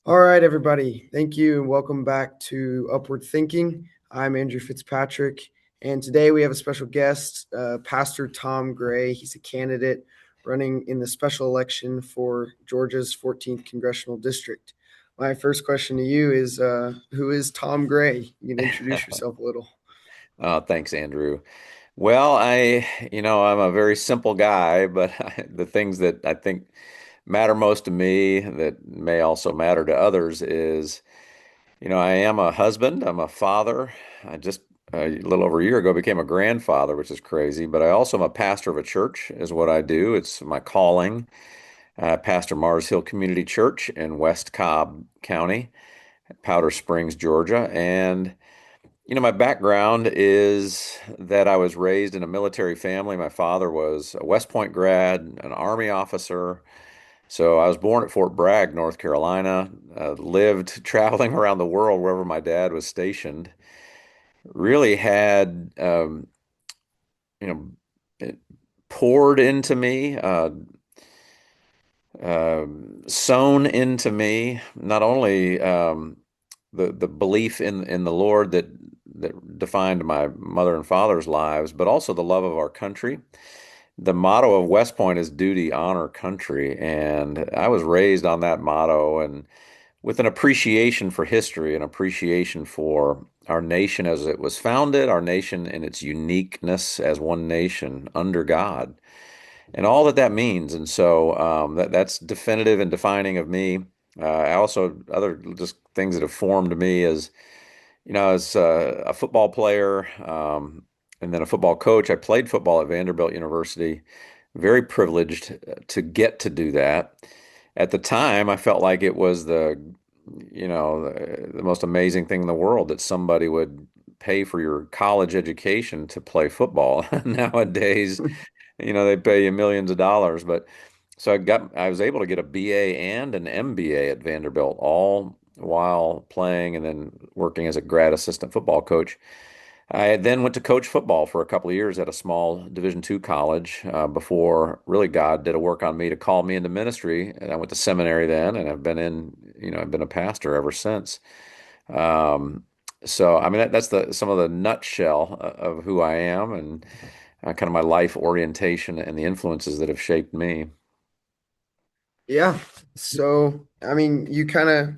All right, everybody. Thank you and welcome back to Upward Thinking. I'm Andrew Fitzpatrick, and today we have a special guest, Pastor Tom Gray. He's a candidate running in the special election for Georgia's 14th congressional district. My first question to you is, who is Tom Gray? You can introduce yourself a little. Thanks, Andrew. Well, I'm a very simple guy, but the things that I think matter most to me that may also matter to others is, I am a husband, I'm a father. I just a little over a year ago became a grandfather, which is crazy, but I also am a pastor of a church, is what I do. It's my calling. I pastor Mars Hill Community Church in West Cobb County, Powder Springs, Georgia, and my background is that I was raised in a military family. My father was a West Point grad, an Army officer. So I was born at Fort Bragg, North Carolina, lived traveling around the world wherever my dad was stationed. Really had, you know, it poured into me, sown into me, not only the belief in the Lord that defined my mother and father's lives, but also the love of our country. The motto of West Point is duty, honor, country, and I was raised on that motto and with an appreciation for history, an appreciation for our nation as it was founded, our nation in its uniqueness as one nation under God, and all that that means. And so that's definitive and defining of me. I also other just things that have formed me as as a football player, and then a football coach. I played football at Vanderbilt University. Very privileged to get to do that. At the time, I felt like it was the most amazing thing in the world that somebody would pay for your college education to play football. Nowadays, they pay you millions of dollars. But so I was able to get a BA and an MBA at Vanderbilt, all while playing and then working as a grad assistant football coach. I then went to coach football for a couple of years at a small Division II college before really God did a work on me to call me into ministry. And I went to seminary then, and I've been a pastor ever since. Um, so I mean that's the some of the nutshell of who I am and kind of my life orientation and the influences that have shaped me. Yeah. So, I mean, you kind of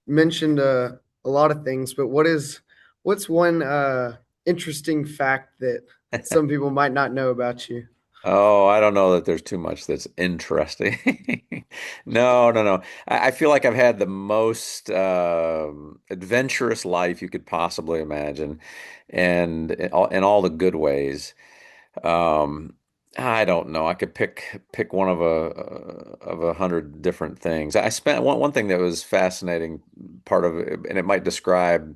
mentioned a lot of things, but what's one interesting fact that some people might not know about you? Oh, I don't know that there's too much that's interesting. No, no, no. I feel like I've had the most adventurous life you could possibly imagine, and in all the good ways. Um, I don't know. I could pick one of 100 different things. I spent one thing that was fascinating, part of it, and it might describe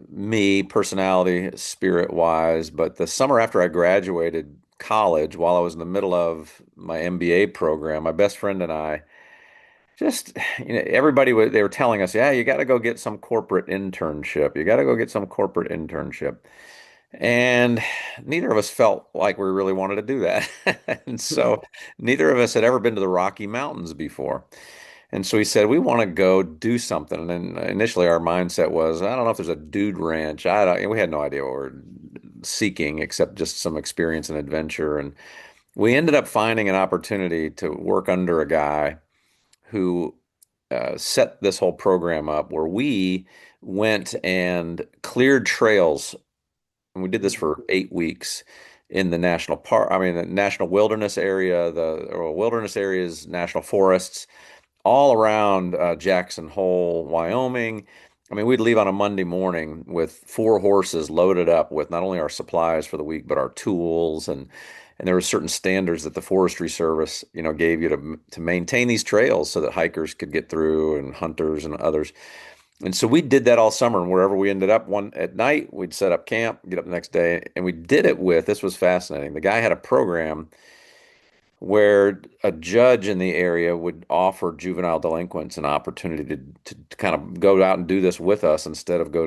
me, personality, spirit wise. But the summer after I graduated college, while I was in the middle of my MBA program, my best friend and I just, they were telling us, yeah, you got to go get some corporate internship. You got to go get some corporate internship. And neither of us felt like we really wanted to do that. And so neither of us had ever been to the Rocky Mountains before. And so he said, we want to go do something. And then initially our mindset was, I don't know if there's a dude ranch. I don't, and we had no idea what we're seeking except just some experience and adventure. And we ended up finding an opportunity to work under a guy who set this whole program up where we went and cleared trails. And we did this for 8 weeks in the national park, I mean, the national wilderness area, the or wilderness areas, national forests all around Jackson Hole, Wyoming. I mean, we'd leave on a Monday morning with 4 horses loaded up with not only our supplies for the week, but our tools and there were certain standards that the Forestry Service, gave you to maintain these trails so that hikers could get through and hunters and others. And so we did that all summer, and wherever we ended up, one at night, we'd set up camp, get up the next day, and we did it with, this was fascinating. The guy had a program where a judge in the area would offer juvenile delinquents an opportunity to kind of go out and do this with us instead of go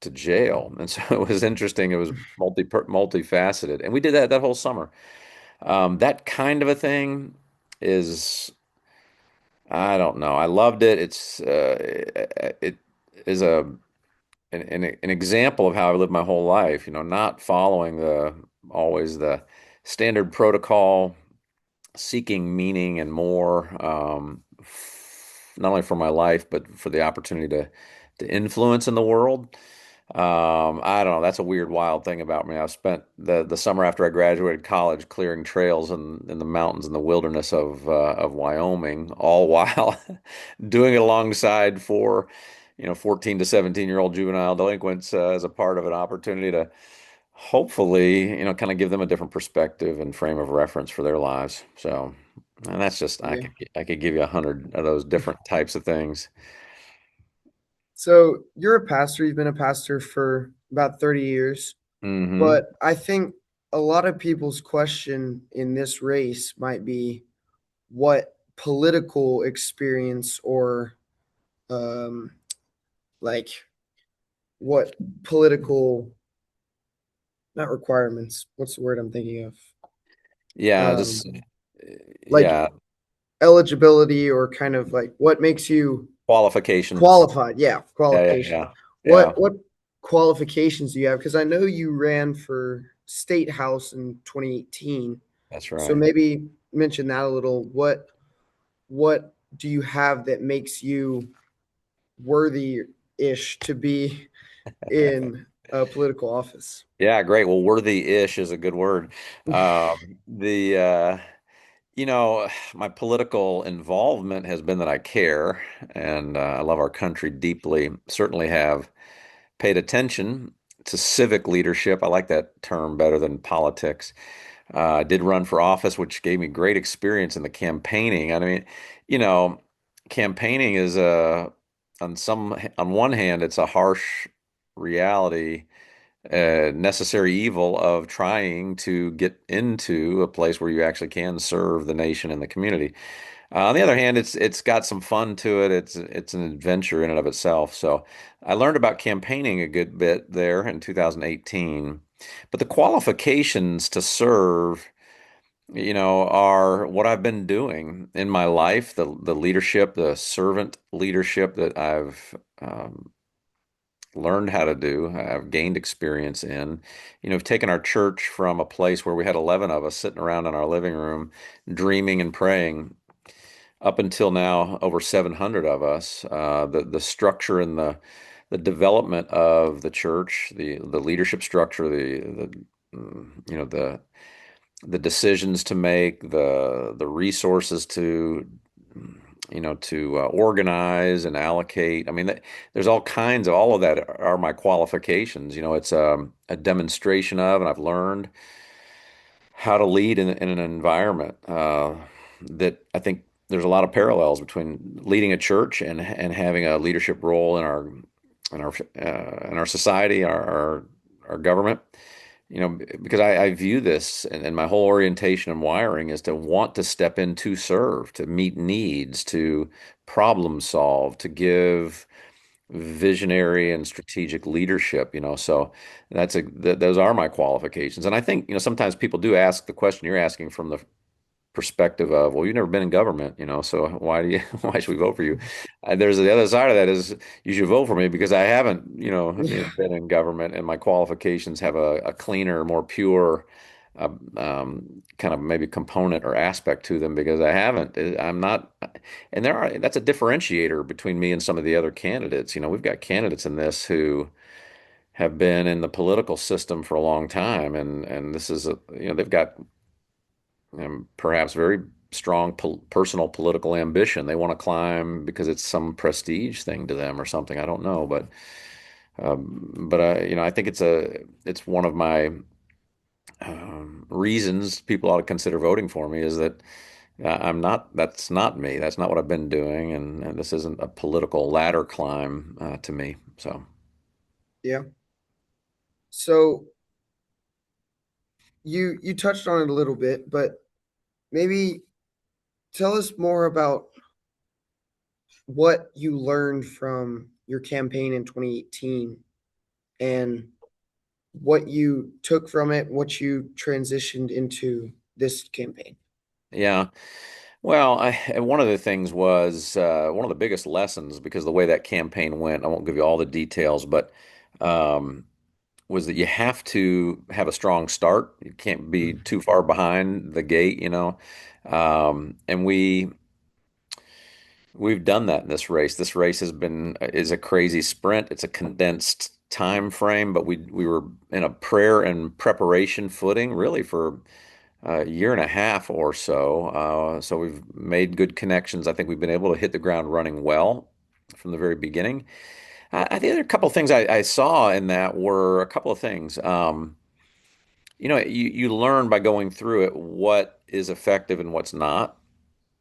to jail. And so it was interesting. It was multifaceted, and we did that whole summer. That kind of a thing is I don't know. I loved it. It is an example of how I lived my whole life, not following the always the standard protocol, seeking meaning and more, not only for my life, but for the opportunity to influence in the world. I don't know. That's a weird, wild thing about me. I've spent the summer after I graduated college clearing trails in the mountains and the wilderness of Wyoming, all while doing it alongside 14 to 17-year-old juvenile delinquents as a part of an opportunity to hopefully, kind of give them a different perspective and frame of reference for their lives. So, and that's just Yeah. I could give you 100 of those different types of things. So you're a pastor. You've been a pastor for about 30 years. Hmm. But I think a lot of people's question in this race might be what political experience or um, like what political, not requirements, what's the word I'm thinking of? Yeah, Um, just like yeah, eligibility or kind of like what makes you qualifications. qualified. Yeah, Yeah, yeah, qualification. yeah, yeah. What qualifications do you have? Because I know you ran for state house in 2018. That's So right. maybe mention that a little. What do you have that makes you worthy-ish to be in a political office? Yeah, great. Well, worthy-ish is a good word. The my political involvement has been that I care and I love our country deeply. Certainly have paid attention to civic leadership. I like that term better than politics. I did run for office, which gave me great experience in the campaigning. I mean, you know, campaigning is on one hand, it's a harsh reality, necessary evil of trying to get into a place where you actually can serve the nation and the community. On the other hand, it's got some fun to it. It's an adventure in and of itself. So I learned about campaigning a good bit there in 2018. But the qualifications to serve, are what I've been doing in my life, the leadership, the servant leadership that I've learned how to do, I've gained experience in. We've taken our church from a place where we had 11 of us sitting around in our living room, dreaming and praying, up until now over 700 of us. The structure and the development of the church, the leadership structure, the decisions to make, the resources to organize and allocate. I mean, there's all of that are my qualifications. It's a demonstration of, and I've learned how to lead in an environment that I think there's a lot of parallels between leading a church and having a leadership role in our society, our government. Because I view this and my whole orientation and wiring is to want to step in to serve, to meet needs, to problem solve, to give visionary and strategic leadership. So those are my qualifications. And I think, sometimes people do ask the question you're asking from the perspective of, well, you've never been in government, so why should we vote for you? There's the other side of that is you should vote for me because I haven't, Yeah, been in government and my qualifications have a cleaner, more pure, kind of maybe component or aspect to them because I haven't. I'm not, and that's a differentiator between me and some of the other candidates. We've got candidates in this who have been in the political system for a long time, and this is they've got perhaps very strong personal political ambition. They want to climb because it's some prestige thing to them or something. I don't know, but I think it's one of my reasons people ought to consider voting for me is that I'm not. That's not me. That's not what I've been doing, and this isn't a political ladder climb to me. So. yeah. So you touched on it a little bit, but maybe tell us more about what you learned from your campaign in 2018 and what you took from it, what you transitioned into this campaign. Yeah. Well, and one of the things was one of the biggest lessons because the way that campaign went, I won't give you all the details, but um, was that you have to have a strong start. You can't be Mhm. too far behind the gate, and we've done that in this race. This race is a crazy sprint. It's a condensed time frame, but we were in a prayer and preparation footing really for a year and a half or so. So we've made good connections. I think we've been able to hit the ground running well from the very beginning. I think there are a couple of things I saw in that were a couple of things. You learn by going through it what is effective and what's not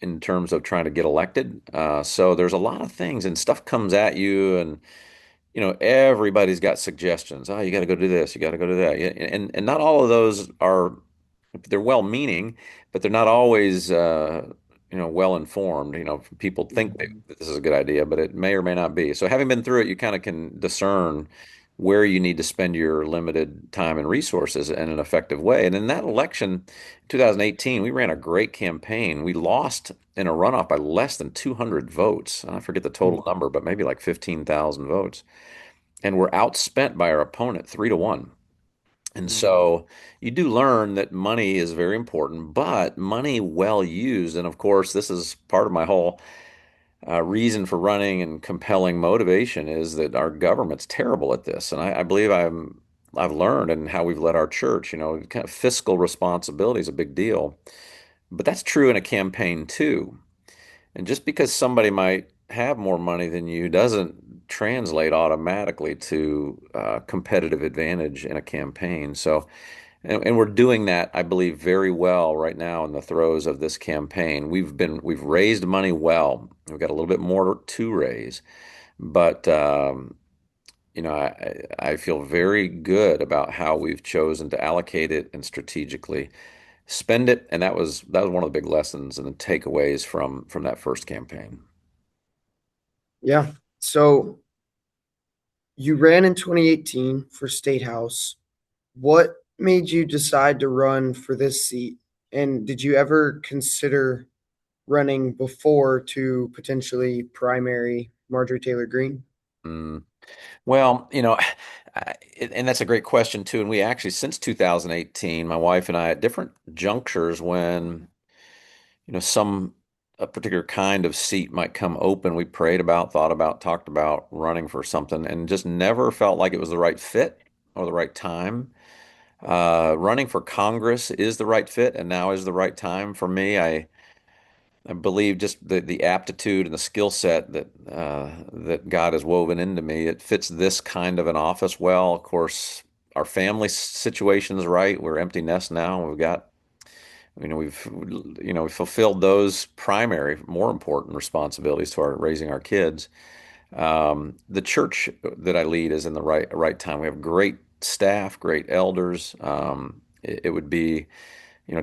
in terms of trying to get elected. So there's a lot of things and stuff comes at you, and everybody's got suggestions. Oh, you got to go do this, you got to go do that, yeah, and not all of those are they're well-meaning, but they're not always well informed. People think Mhm. that this is a good idea, but it may or may not be. So having been through it, you kind of can discern where you need to spend your limited time and resources in an effective way. And in that election, 2018, we ran a great campaign. We lost in a runoff by less than 200 votes. I forget the total number, but maybe like 15,000 votes. And we're outspent by our opponent 3-1. And Mhm. so you do learn that money is very important, but money well used. And of course, this is part of my whole reason for running and compelling motivation is that our government's terrible at this. And I believe I've learned and how we've led our church, kind of fiscal responsibility is a big deal. But that's true in a campaign too. And just because somebody might have more money than you doesn't translate automatically to competitive advantage in a campaign. So, and we're doing that, I believe, very well right now in the throes of this campaign. We've raised money well. We've got a little bit more to raise, but I feel very good about how we've chosen to allocate it and strategically spend it. And that was one of the big lessons and the takeaways from that first campaign. Yeah. So you ran in 2018 for State House. What made you decide to run for this seat? And did you ever consider running before to potentially primary Marjorie Taylor Greene? Mm. Well, and that's a great question too. And we actually, since 2018, my wife and I, at different junctures when, some a particular kind of seat might come open, we prayed about, thought about, talked about running for something, and just never felt like it was the right fit or the right time. Running for Congress is the right fit, and now is the right time for me. I believe just the aptitude and the skill set that God has woven into me, it fits this kind of an office well. Of course, our family situation is right. We're empty nest now. We've got, we've fulfilled those primary, more important responsibilities to our raising our kids. The church that I lead is in the right time. We have great staff, great elders. It would be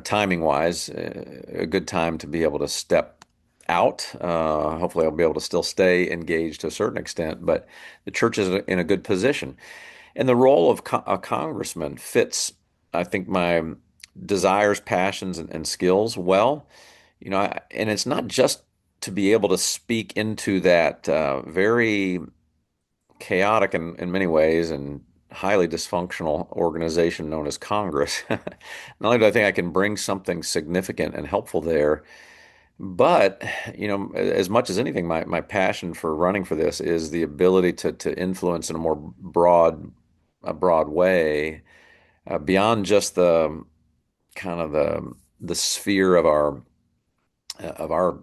timing wise, a good time to be able to step out. Hopefully, I'll be able to still stay engaged to a certain extent, but the church is in a good position. And the role of a congressman fits, I think, my desires, passions, and skills well. And it's not just to be able to speak into that very chaotic in many ways and highly dysfunctional organization known as Congress. Not only do I think I can bring something significant and helpful there, but as much as anything, my passion for running for this is the ability to influence in a more broad way beyond just the kind of the sphere of our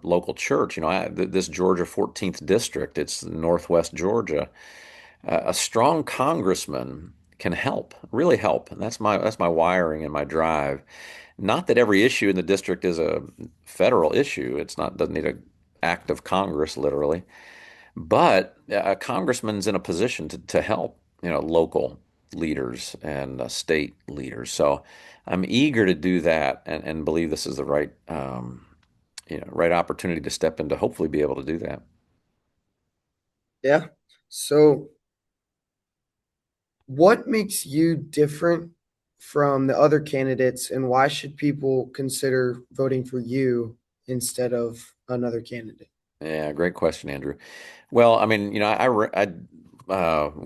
local church. This Georgia 14th district, it's Northwest Georgia. A strong congressman can help, really help. And that's my wiring and my drive. Not that every issue in the district is a federal issue. It's not doesn't need an act of Congress literally, but a congressman's in a position to help, local leaders and state leaders. So I'm eager to do that and believe this is the right opportunity to step in to hopefully be able to do that. Yeah. So what makes you different from the other candidates, and why should people consider voting for you instead of another candidate? Yeah, great question, Andrew. Well, I mean,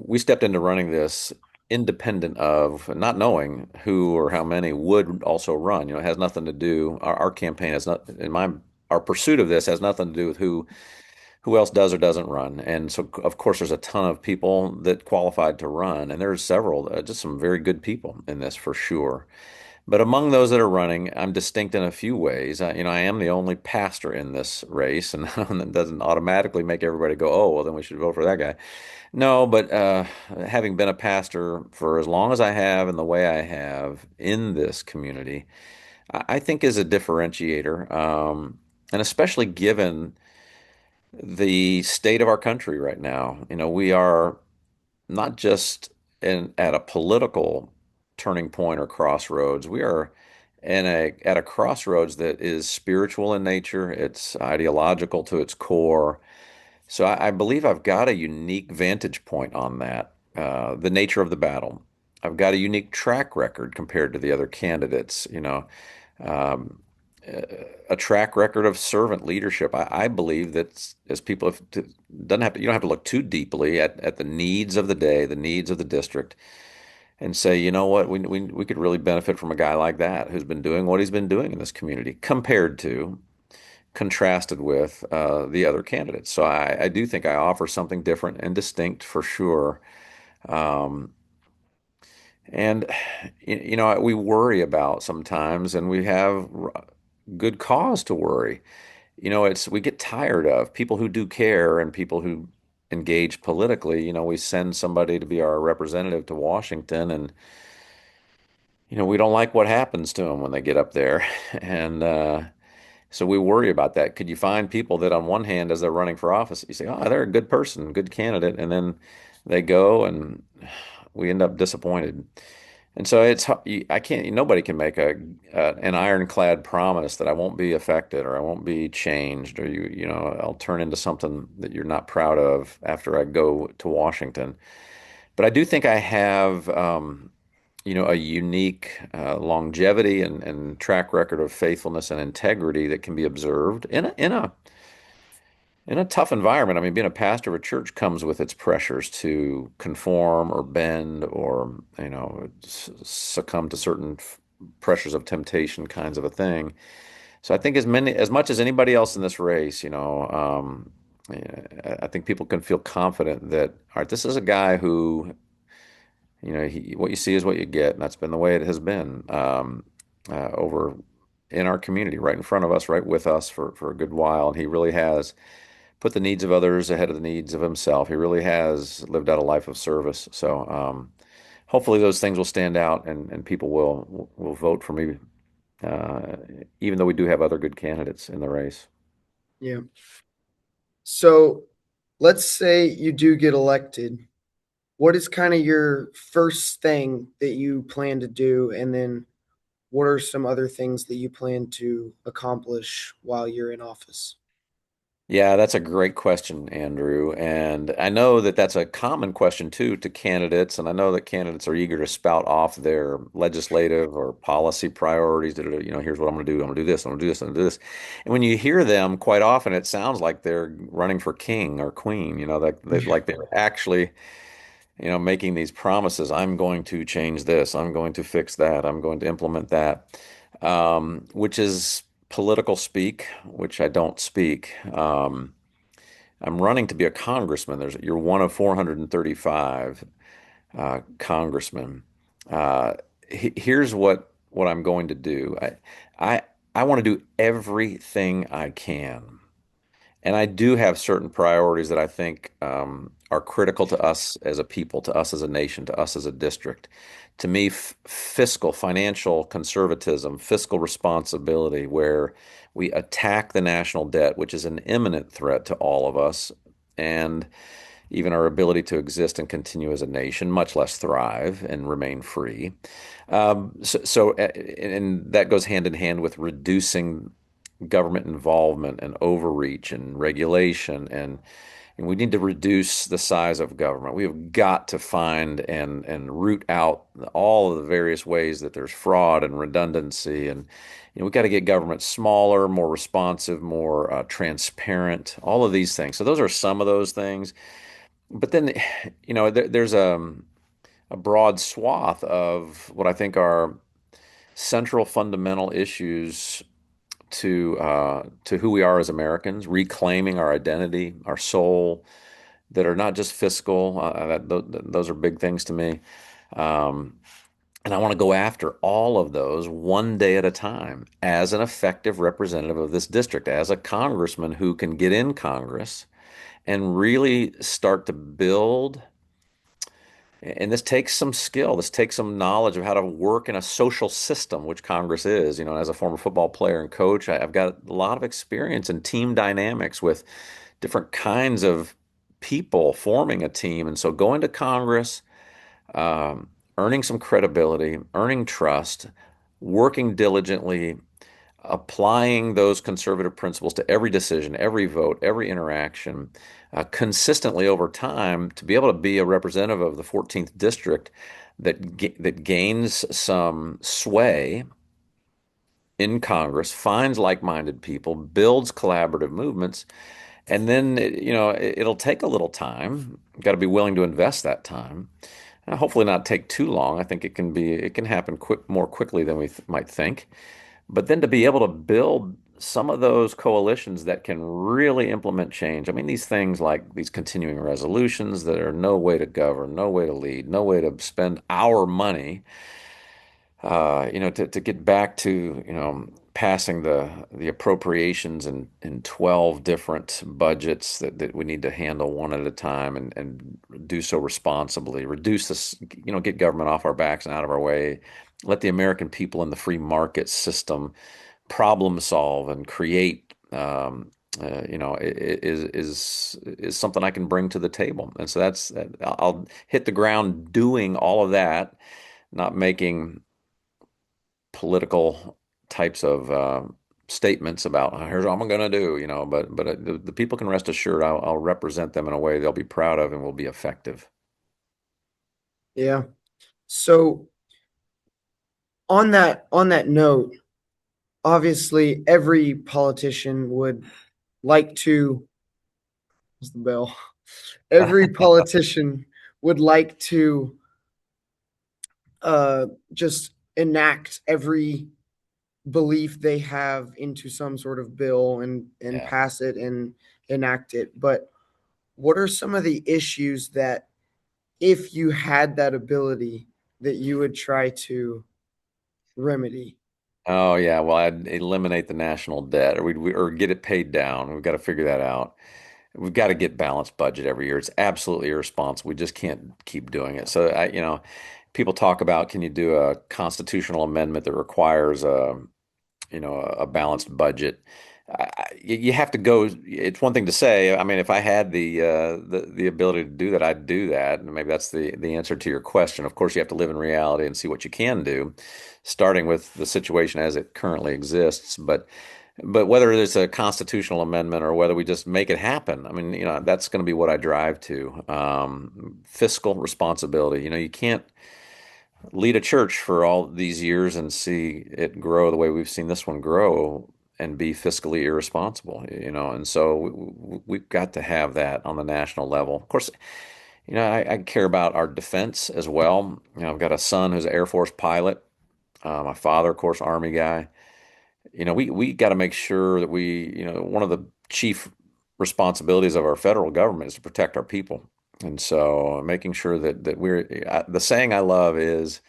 we stepped into running this independent of not knowing who or how many would also run. It has nothing to do. Our campaign has not, in my, our pursuit of this has nothing to do with who else does or doesn't run. And so, of course, there's a ton of people that qualified to run, and there's several, just some very good people in this for sure. But among those that are running, I'm distinct in a few ways. I am the only pastor in this race, and that doesn't automatically make everybody go, "Oh, well, then we should vote for that guy." No, but having been a pastor for as long as I have and the way I have in this community, I think is a differentiator, and especially given the state of our country right now. We are not just at a political turning point or crossroads. We are at a crossroads that is spiritual in nature. It's ideological to its core. So I believe I've got a unique vantage point on that, the nature of the battle. I've got a unique track record compared to the other candidates. Um, a track record of servant leadership. I believe that as people have to, doesn't have to, you don't have to look too deeply at the needs of the day, the needs of the district, and say, you know what, we could really benefit from a guy like that who's been doing what he's been doing in this community compared to, contrasted with the other candidates. So I do think I offer something different and distinct for sure. Um, and we worry about sometimes, and we have good cause to worry. It's we get tired of people who do care and people who engage politically. We send somebody to be our representative to Washington, and we don't like what happens to them when they get up there, and so we worry about that. Could you find people that, on one hand, as they're running for office, you say, "Oh, they're a good person, good candidate," and then they go, and we end up disappointed. And so I can't, nobody can make an ironclad promise that I won't be affected or I won't be changed or I'll turn into something that you're not proud of after I go to Washington. But I do think I have, a unique longevity and track record of faithfulness and integrity that can be observed in a tough environment. I mean, being a pastor of a church comes with its pressures to conform or bend or, succumb to certain pressures of temptation kinds of a thing. So I think as much as anybody else in this race, yeah, I think people can feel confident that, all right, this is a guy who, what you see is what you get, and that's been the way it has been over in our community, right in front of us, right with us for a good while. And he really has put the needs of others ahead of the needs of himself. He really has lived out a life of service. So hopefully those things will stand out, and people will vote for me, uh, even though we do have other good candidates in the race. Yeah. So let's say you do get elected. What is kind of your first thing that you plan to do? And then what are some other things that you plan to accomplish while you're in office? Yeah, that's a great question, Andrew. And I know that that's a common question too to candidates. And I know that candidates are eager to spout off their legislative or policy priorities that are, here's what I'm going to do. I'm going to do this. I'm going to do this. I'm going to do this. And when you hear them, quite often it sounds like they're running for king or queen, like they're actually, making these promises. I'm going to change this. I'm going to fix that. I'm going to implement that, which is political speak, which I don't speak. I'm running to be a congressman. You're one of 435 congressmen. Uh, Here's what I'm going to do. I I want to do everything I can, and I do have certain priorities that I think are critical to us as a people, to us as a nation, to us as a district. To me, fiscal, financial conservatism, fiscal responsibility, where we attack the national debt, which is an imminent threat to all of us, and even our ability to exist and continue as a nation, much less thrive and remain free. And that goes hand in hand with reducing government involvement and overreach and regulation And we need to reduce the size of government. We have got to find and root out all of the various ways that there's fraud and redundancy, and we got to get government smaller, more responsive, more transparent. All of these things. So those are some of those things. But then, there's a broad swath of what I think are central fundamental issues to who we are as Americans, reclaiming our identity, our soul, that are not just fiscal. Those are big things to me. Um, and I want to go after all of those one day at a time as an effective representative of this district, as a congressman who can get in Congress and really start to build. And this takes some skill. This takes some knowledge of how to work in a social system, which Congress is. As a former football player and coach, I've got a lot of experience in team dynamics with different kinds of people forming a team. And so going to Congress, earning some credibility, earning trust, working diligently, applying those conservative principles to every decision, every vote, every interaction, consistently over time to be able to be a representative of the 14th district that gains some sway in Congress, finds like-minded people, builds collaborative movements, and then it'll take a little time. You've got to be willing to invest that time. Hopefully not take too long. I think it can happen more quickly than we might think. But then to be able to build some of those coalitions that can really implement change. I mean, these things like these continuing resolutions that are no way to govern, no way to lead, no way to spend our money, to get back to, passing the appropriations in 12 different budgets that we need to handle one at a time and do so responsibly, reduce this, get government off our backs and out of our way, let the American people in the free market system problem solve and create. Is something I can bring to the table, and so I'll hit the ground doing all of that, not making political types of statements about here's what I'm going to do, but the people can rest assured I'll represent them in a way they'll be proud of and will be effective. Yeah. So on that note, obviously every politician would like to, what's the bell? Every politician would like to just enact every belief they have into some sort of bill and Yeah. pass it and enact it. But what are some of the issues that, if you had that ability, that you would try to remedy? Oh yeah, well I'd eliminate the national debt, or get it paid down. We've got to figure that out. We've got to get balanced budget every year. It's absolutely irresponsible. We just can't keep doing it. So people talk about, can you do a constitutional amendment that requires a balanced budget? You have to go. It's one thing to say. I mean, if I had the ability to do that, I'd do that. And maybe that's the answer to your question. Of course, you have to live in reality and see what you can do, starting with the situation as it currently exists. But whether it's a constitutional amendment or whether we just make it happen, I mean, that's going to be what I drive to. Fiscal responsibility. You can't lead a church for all these years and see it grow the way we've seen this one grow and be fiscally irresponsible, and so we've got to have that on the national level. Of course, I care about our defense as well. I've got a son who's an Air Force pilot. My father, of course, Army guy. We got to make sure that one of the chief responsibilities of our federal government is to protect our people. And so making sure that the saying I love is,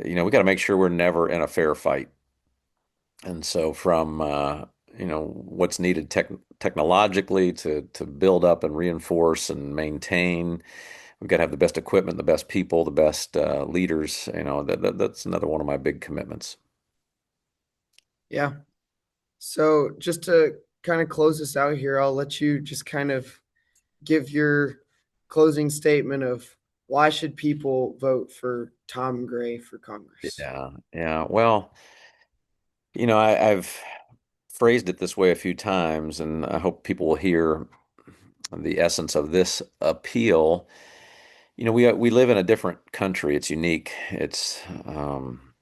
we got to make sure we're never in a fair fight. And so from what's needed technologically to build up and reinforce and maintain, we've got to have the best equipment, the best people, the best leaders. That's another one of my big commitments. Yeah. So just to kind of close this out here, I'll let you just kind of give your closing statement of why should people vote for Tom Gray for Congress? Yeah, yeah. Well, I've phrased it this way a few times, and I hope people will hear. the essence of this appeal. We live in a different country. It's unique. It's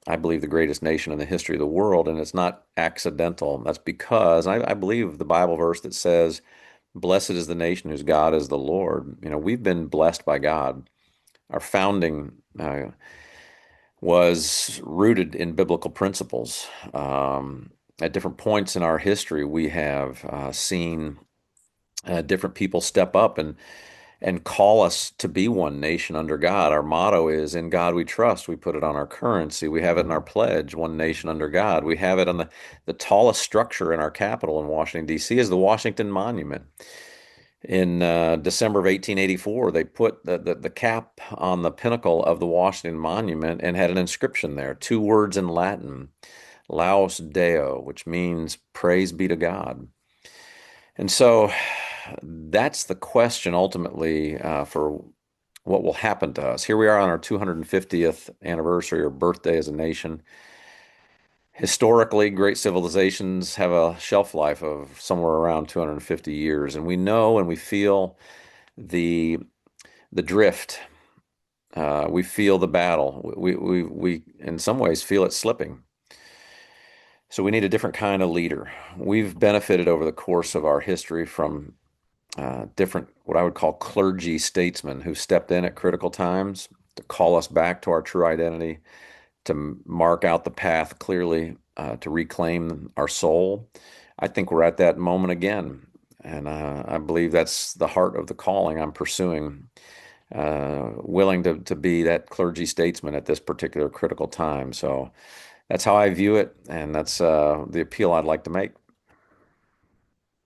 I believe the greatest nation in the history of the world, and it's not accidental. That's because I believe the Bible verse that says, "Blessed is the nation whose God is the Lord." We've been blessed by God. Our founding was rooted in biblical principles. At different points in our history, we have seen different people step up and call us to be one nation under God. Our motto is "In God we trust." We put it on our currency. We have it in our pledge, "One nation under God." We have it on the tallest structure in our capital in Washington, D.C. is the Washington Monument. In December of 1884, they put the cap on the pinnacle of the Washington Monument and had an inscription there, two words in Latin, Laus Deo, which means praise be to God. And so that's the question ultimately for what will happen to us. Here we are on our 250th anniversary or birthday as a nation. Historically, great civilizations have a shelf life of somewhere around 250 years, and we know and we feel the the drift. We feel the battle. We in some ways feel it slipping. So we need a different kind of leader. We've benefited over the course of our history from different, what I would call clergy statesmen who stepped in at critical times to call us back to our true identity, to mark out the path clearly, to reclaim our soul. I think we're at that moment again. And I believe that's the heart of the calling I'm pursuing, willing to be that clergy statesman at this particular critical time. So that's how I view it, and that's the appeal I'd like to make.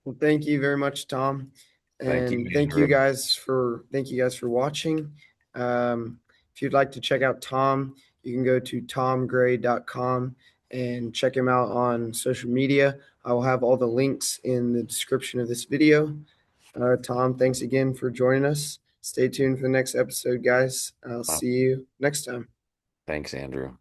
Well, thank you very much, Tom. Thank you, And Andrew. thank you guys for watching. If you'd like to check out Tom, you can go to tomgray.com and check him out on social media. I will have all the links in the description of this video. Tom, thanks again for joining us. Stay tuned for the next episode, guys. I'll Uh, see you next time. Thanks, Andrew.